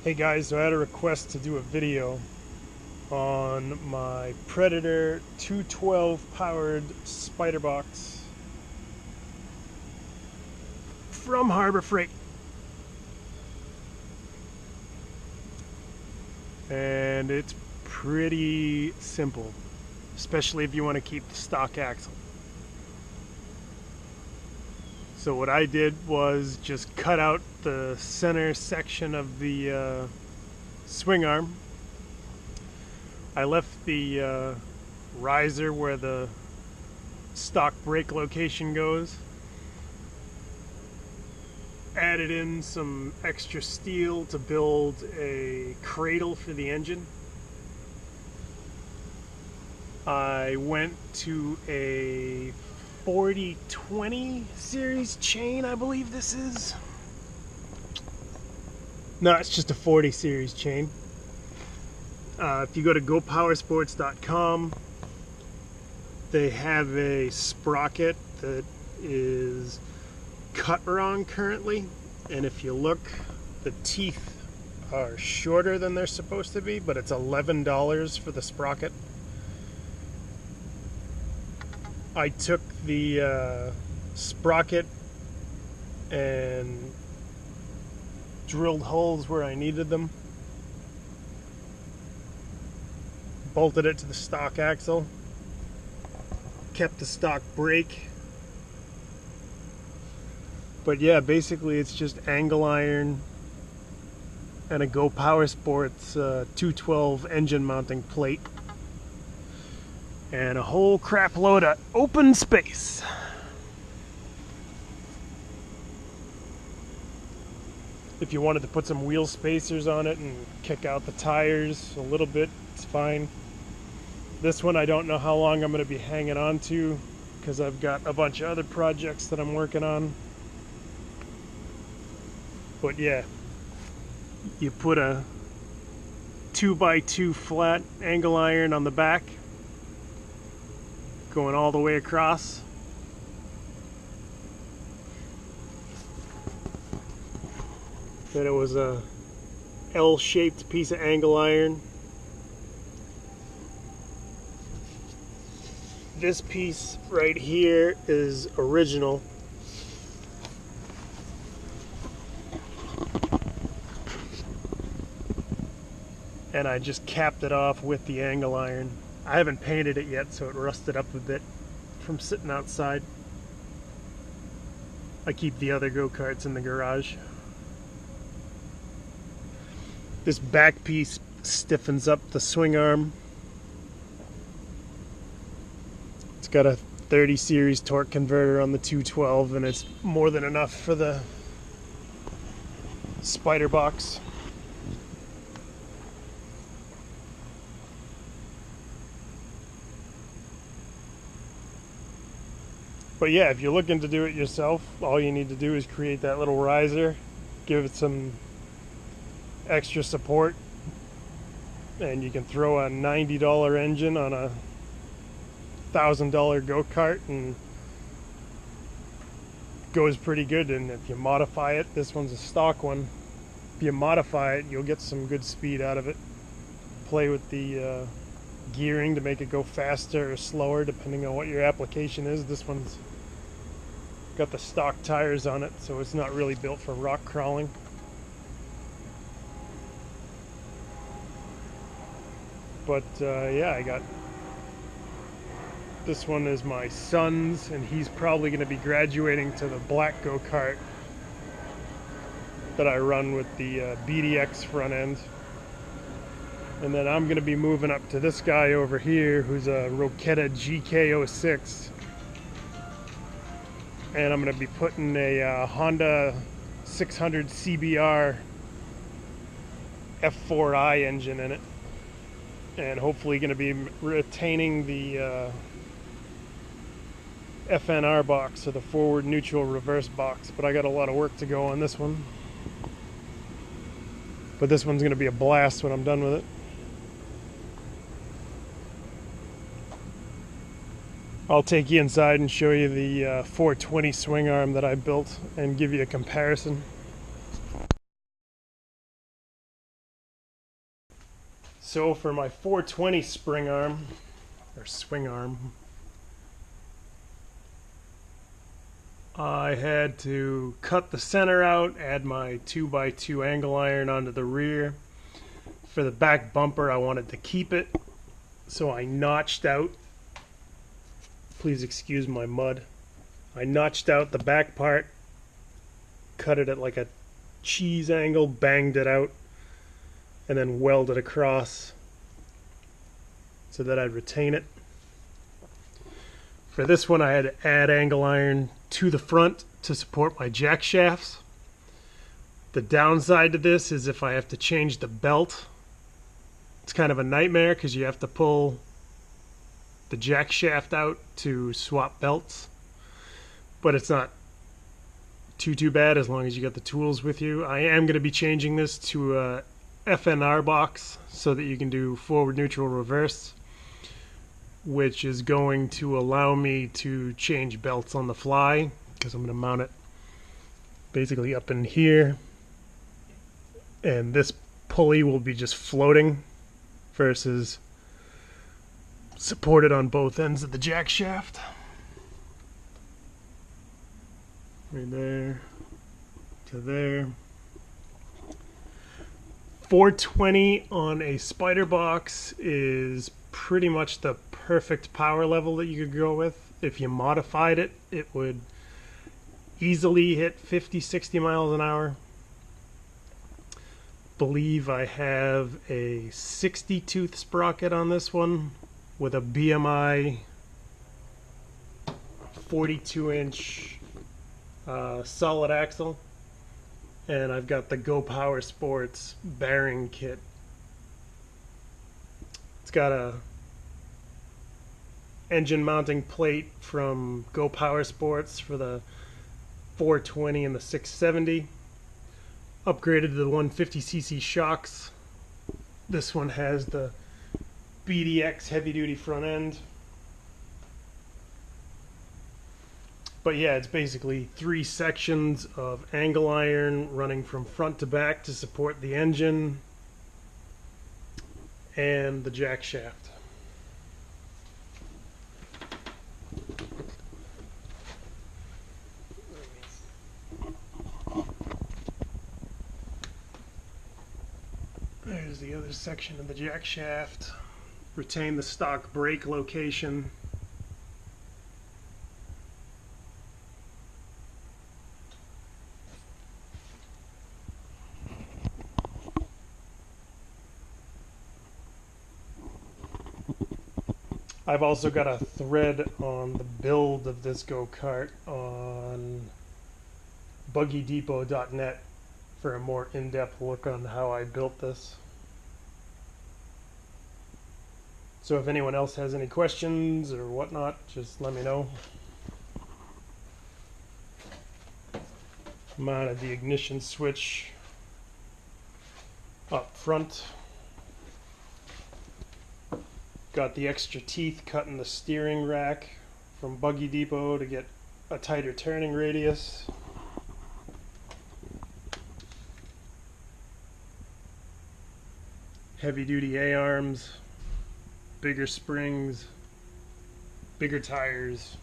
Hey guys, so I had a request to do a video on my Predator 212 powered Spiderbox from Harbor Freight. And it's pretty simple, especially if you want to keep the stock axle. So what I did was just cut out the center section of the swing arm. I left the riser where the stock brake location goes. Added in some extra steel to build a cradle for the engine. I went to a 4020 series chain, I believe this is. No, it's just a 40 series chain. If you go to gopowersports.com, they have a sprocket that is cut wrong currently, and if you look, the teeth are shorter than they're supposed to be, but it's $11 for the sprocket. I took the sprocket and drilled holes where I needed them, bolted it to the stock axle, kept the stock brake. But yeah, basically it's just angle iron and a Go Powersports 212 engine mounting plate and a whole crap load of open space. If you wanted to put some wheel spacers on it and kick out the tires a little bit, it's fine. This one I don't know how long I'm going to be hanging on to because I've got a bunch of other projects that I'm working on. But yeah, you put a 2x2 flat angle iron on the back, going all the way across. Then it was a L-shaped piece of angle iron. This piece right here is original. And I just capped it off with the angle iron. I haven't painted it yet, so it rusted up a bit from sitting outside. I keep the other go-karts in the garage. This back piece stiffens up the swing arm. It's got a 30 series torque converter on the 212, and it's more than enough for the Spiderbox. But yeah, if you're looking to do it yourself, all you need to do is create that little riser, give it some extra support, and you can throw a $90 engine on a $1,000 go-kart and it goes pretty good. And if you modify it, this one's a stock one, if you modify it, you'll get some good speed out of it. Play with the gearing to make it go faster or slower depending on what your application is. This one's got the stock tires on it, so it's not really built for rock crawling. But yeah, I got this one is my son's, and he's probably going to be graduating to the black go-kart that I run with the BDX front end. And then I'm going to be moving up to this guy over here who's a Roquetta GK06. And I'm going to be putting a Honda 600 CBR F4i engine in it. And hopefully going to be retaining the FNR box, or the forward neutral reverse box. But I got a lot of work to go on this one. But this one's going to be a blast when I'm done with it. I'll take you inside and show you the 420 swing arm that I built and give you a comparison. So for my 420 spring arm, or swing arm, I had to cut the center out, add my 2x2 angle iron onto the rear. For the back bumper, I wanted to keep it, so I notched out, please excuse my mud, I notched out the back part, cut it at like a cheese angle, banged it out, and then welded across so that I'd retain it. For this one, I had to add angle iron to the front to support my jack shafts. The downside to this is if I have to change the belt, it's kind of a nightmare because you have to pull the jack shaft out to swap belts. But it's not too bad as long as you got the tools with you. I am going to be changing this to a FNR box so that you can do forward, neutral, reverse, which is going to allow me to change belts on the fly because I'm going to mount it basically up in here, and this pulley will be just floating versus supported on both ends of the jack shaft. Right there to there. 420 on a Spiderbox is pretty much the perfect power level that you could go with. If you modified it, it would easily hit 50-60 miles an hour. Believe I have a 60 tooth sprocket on this one with a BMI 42-inch solid axle, and I've got the Go Power Sports bearing kit. It's got a engine mounting plate from Go Power Sports for the 420 and the 670. Upgraded to the 150cc shocks. This one has the BDX heavy duty front end. But yeah, it's basically 3 sections of angle iron running from front to back to support the engine and the jack shaft. There's the other section of the jack shaft. Retain the stock brake location. I've also got a thread on the build of this go-kart on buggydepot.net for a more in-depth look on how I built this. So if anyone else has any questions or whatnot, just let me know. Mounted the ignition switch up front. Got the extra teeth cut in the steering rack from Buggy Depot to get a tighter turning radius. Heavy duty A-arms, bigger springs, bigger tires.